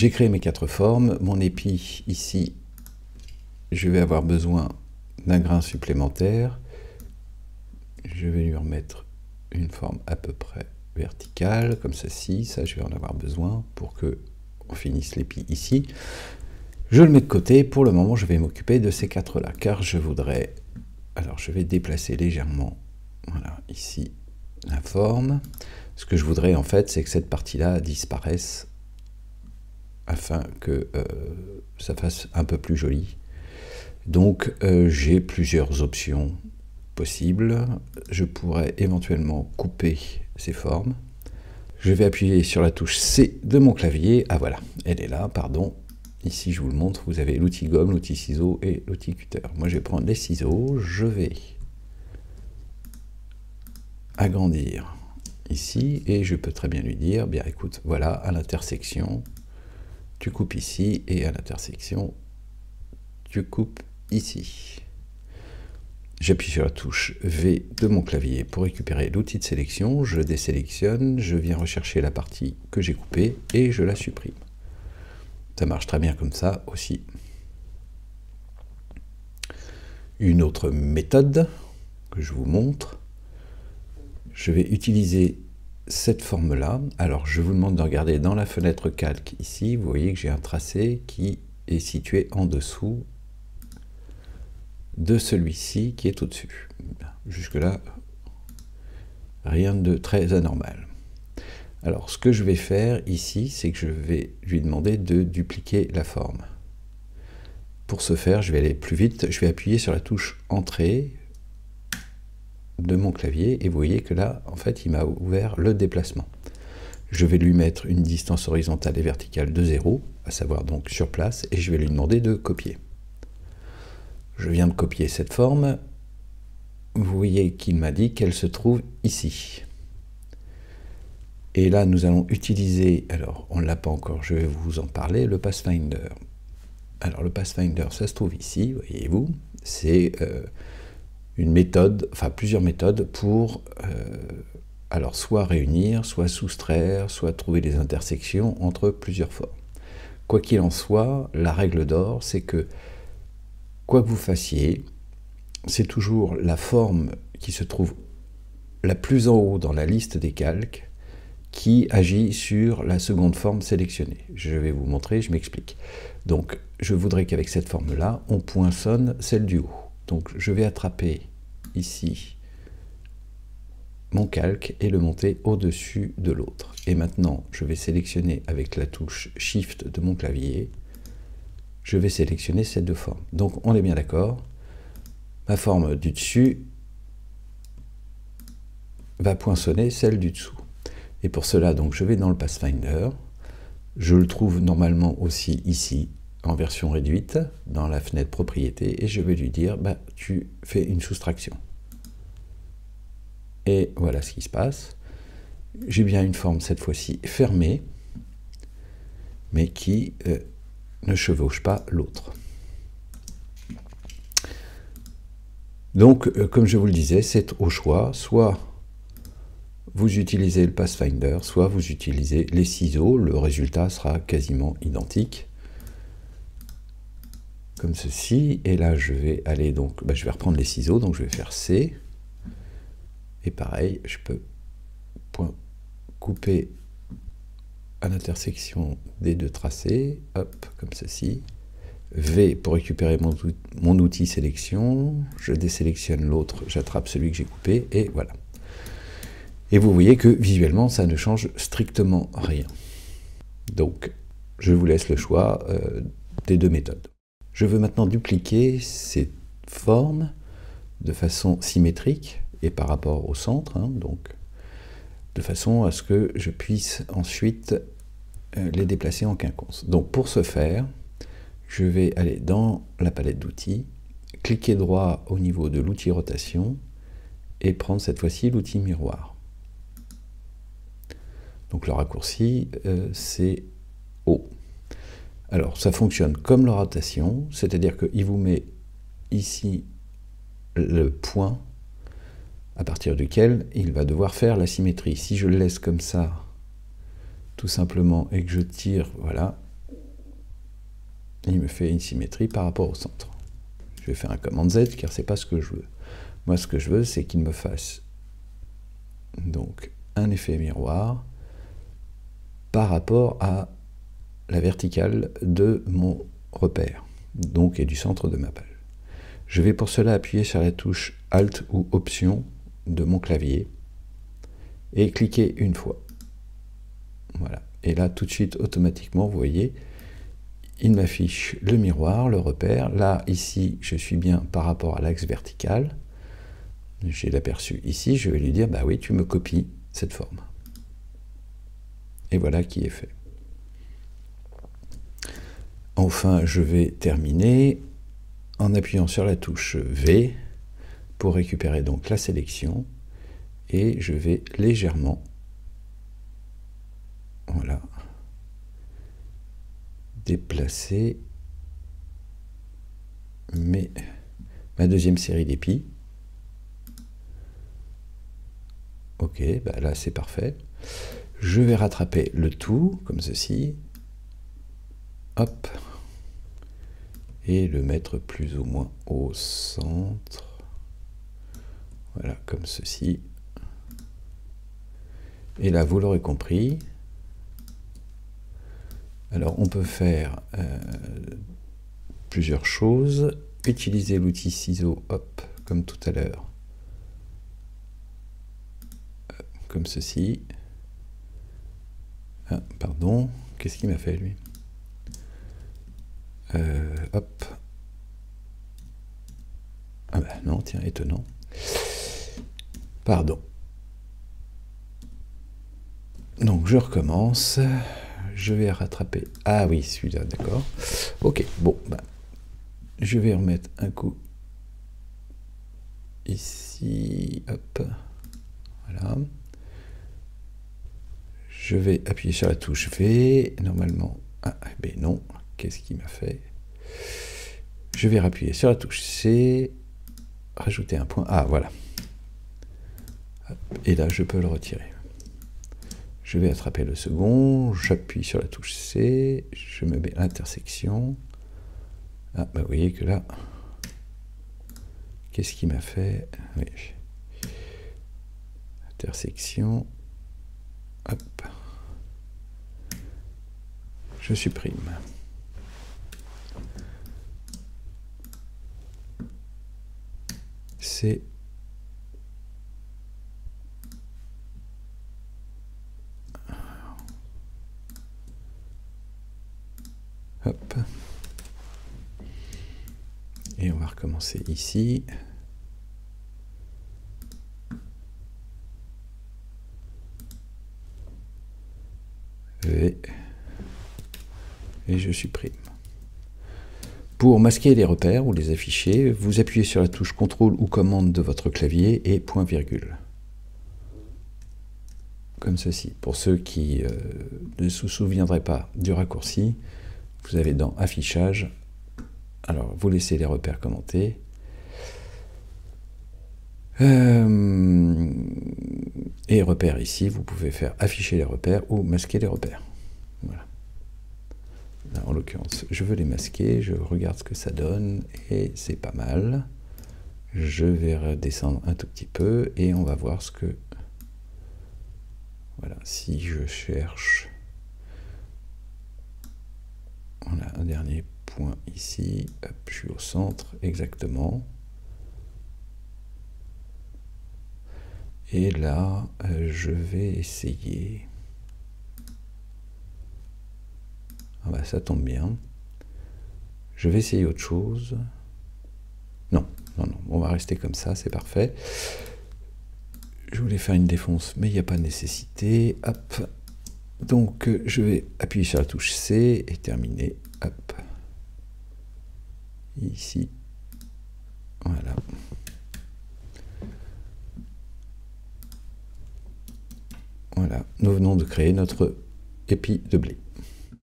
J'ai créé mes 4 formes. Mon épi, ici, je vais avoir besoin d'un grain supplémentaire. Je vais lui remettre une forme à peu près verticale, comme ceci. Ça, je vais en avoir besoin pour que on finisse l'épi ici. Je le mets de côté. Pour le moment, je vais m'occuper de ces 4-là, car je voudrais... Alors, je vais déplacer légèrement, voilà, ici, la forme. Ce que je voudrais, en fait, c'est que cette partie-là disparaisse afin que ça fasse un peu plus joli. Donc, j'ai plusieurs options possibles. Je pourrais éventuellement couper ces formes. Je vais appuyer sur la touche C de mon clavier. Ah voilà, elle est là, pardon. Ici, je vous le montre, vous avez l'outil gomme, l'outil ciseau et l'outil cutter. Moi, je vais prendre les ciseaux, je vais agrandir ici, et je peux très bien lui dire, bien écoute, voilà, à l'intersection, tu coupes ici, et à l'intersection, tu coupes ici. J'appuie sur la touche V de mon clavier pour récupérer l'outil de sélection, je désélectionne, je viens rechercher la partie que j'ai coupée, et je la supprime. Ça marche très bien comme ça aussi. Une autre méthode que je vous montre, je vais utiliser cette forme-là. Alors, je vous demande de regarder dans la fenêtre calque ici. Vous voyez que j'ai un tracé qui est situé en dessous de celui-ci qui est au-dessus. Jusque-là, rien de très anormal. Alors, ce que je vais faire ici, c'est que je vais lui demander de dupliquer la forme. Pour ce faire, je vais aller plus vite. Je vais appuyer sur la touche Entrée de mon clavier, et vous voyez que là, en fait, il m'a ouvert le déplacement. Je vais lui mettre une distance horizontale et verticale de 0, à savoir donc sur place, et je vais lui demander de copier. Je viens de copier cette forme. Vous voyez qu'il m'a dit qu'elle se trouve ici. Et là, nous allons utiliser, alors on ne l'a pas encore, je vais vous en parler, le Pathfinder. Alors le Pathfinder, ça se trouve ici, voyez-vous, c'est une méthode, enfin plusieurs méthodes pour alors soit réunir, soit soustraire, soit trouver des intersections entre plusieurs formes. Quoi qu'il en soit, la règle d'or, c'est que quoi que vous fassiez, c'est toujours la forme qui se trouve la plus en haut dans la liste des calques qui agit sur la seconde forme sélectionnée. Je vais vous montrer, je m'explique. Donc, je voudrais qu'avec cette forme-là, on poinçonne celle du haut. Donc, je vais attraper ici mon calque et le monter au-dessus de l'autre. Et maintenant, je vais sélectionner avec la touche Shift de mon clavier, je vais sélectionner ces deux formes. Donc, on est bien d'accord. Ma forme du dessus va poinçonner celle du dessous. Et pour cela, donc, je vais dans le Pathfinder. Je le trouve normalement aussi ici, en version réduite, dans la fenêtre propriété, et je vais lui dire, bah, tu fais une soustraction. Et voilà ce qui se passe. J'ai bien une forme, cette fois-ci, fermée, mais qui ne chevauche pas l'autre. Donc, comme je vous le disais, c'est au choix, soit vous utilisez le Pathfinder, soit vous utilisez les ciseaux, le résultat sera quasiment identique, comme ceci, et là je vais aller donc, je vais reprendre les ciseaux, donc je vais faire C, et pareil, je peux couper à l'intersection des deux tracés, hop, comme ceci, V pour récupérer mon outil sélection, je désélectionne l'autre, j'attrape celui que j'ai coupé, et voilà. Et vous voyez que visuellement, ça ne change strictement rien. Donc, je vous laisse le choix des deux méthodes. Je veux maintenant dupliquer ces formes de façon symétrique et par rapport au centre, donc de façon à ce que je puisse ensuite les déplacer en quinconce. Donc, pour ce faire, je vais aller dans la palette d'outils, cliquer droit au niveau de l'outil rotation et prendre cette fois-ci l'outil miroir. Donc le raccourci, c'est O. Alors, ça fonctionne comme la rotation, c'est-à-dire qu'il vous met ici le point à partir duquel il va devoir faire la symétrie. Si je le laisse comme ça, tout simplement, et que je tire, voilà, il me fait une symétrie par rapport au centre. Je vais faire un commande Z car c'est pas ce que je veux. Moi, ce que je veux, c'est qu'il me fasse donc un effet miroir par rapport à la verticale de mon repère, donc et du centre de ma page. Je vais pour cela appuyer sur la touche Alt ou Option de mon clavier et cliquer une fois. Voilà. Et là, tout de suite, automatiquement, vous voyez, il m'affiche le miroir, le repère. Là, ici, je suis bien par rapport à l'axe vertical. J'ai l'aperçu ici, je vais lui dire, bah oui, tu me copies cette forme. Et voilà qui est fait. Enfin, je vais terminer en appuyant sur la touche V pour récupérer donc la sélection. Et je vais légèrement, voilà, déplacer ma deuxième série d'épis. Ok, bah là c'est parfait. Je vais rattraper le tout, comme ceci. Hop. Et le mettre plus ou moins au centre. Voilà, comme ceci. Et là, vous l'aurez compris. Alors, on peut faire plusieurs choses. Utiliser l'outil ciseau, hop, comme tout à l'heure. Comme ceci. Ah, pardon, qu'est-ce qu'il m'a fait, lui? Hop. Ah bah non, tiens, étonnant. Pardon. Donc, je recommence. Je vais rattraper... Ah oui, celui-là, d'accord. Ok, bon, bah, je vais remettre un coup ici, hop, voilà. Je vais appuyer sur la touche V, normalement, ah, ben non, qu'est-ce qu'il m'a fait? Je vais appuyer sur la touche C, rajouter un point, ah voilà. Et là, je peux le retirer. Je vais attraper le second, j'appuie sur la touche C, je me mets l'intersection. Ah, bah vous voyez que là, qu'est-ce qu'il m'a fait? Oui. Intersection, hop. Je supprime. C'est hop. Et on va recommencer ici. V. Et je supprime. Pour masquer les repères ou les afficher, vous appuyez sur la touche CTRL ou commande de votre clavier et point virgule. Comme ceci. Pour ceux qui ne se souviendraient pas du raccourci, vous avez dans Affichage, alors vous laissez les repères commentés. Et repères ici, vous pouvez faire afficher les repères ou masquer les repères. Voilà. Là, en l'occurrence, je veux les masquer, je regarde ce que ça donne, et c'est pas mal. Je vais redescendre un tout petit peu, et on va voir ce que... Voilà, si je cherche... Voilà, un dernier point ici, hop, je suis au centre, exactement. Et là, je vais essayer... Ah bah ça tombe bien. Je vais essayer autre chose. Non, non, non, on va rester comme ça, c'est parfait. Je voulais faire une défonce, mais il n'y a pas de nécessité. Hop. Donc, je vais appuyer sur la touche C et terminer. Hop. Ici. Voilà. Voilà. Nous venons de créer notre épi de blé.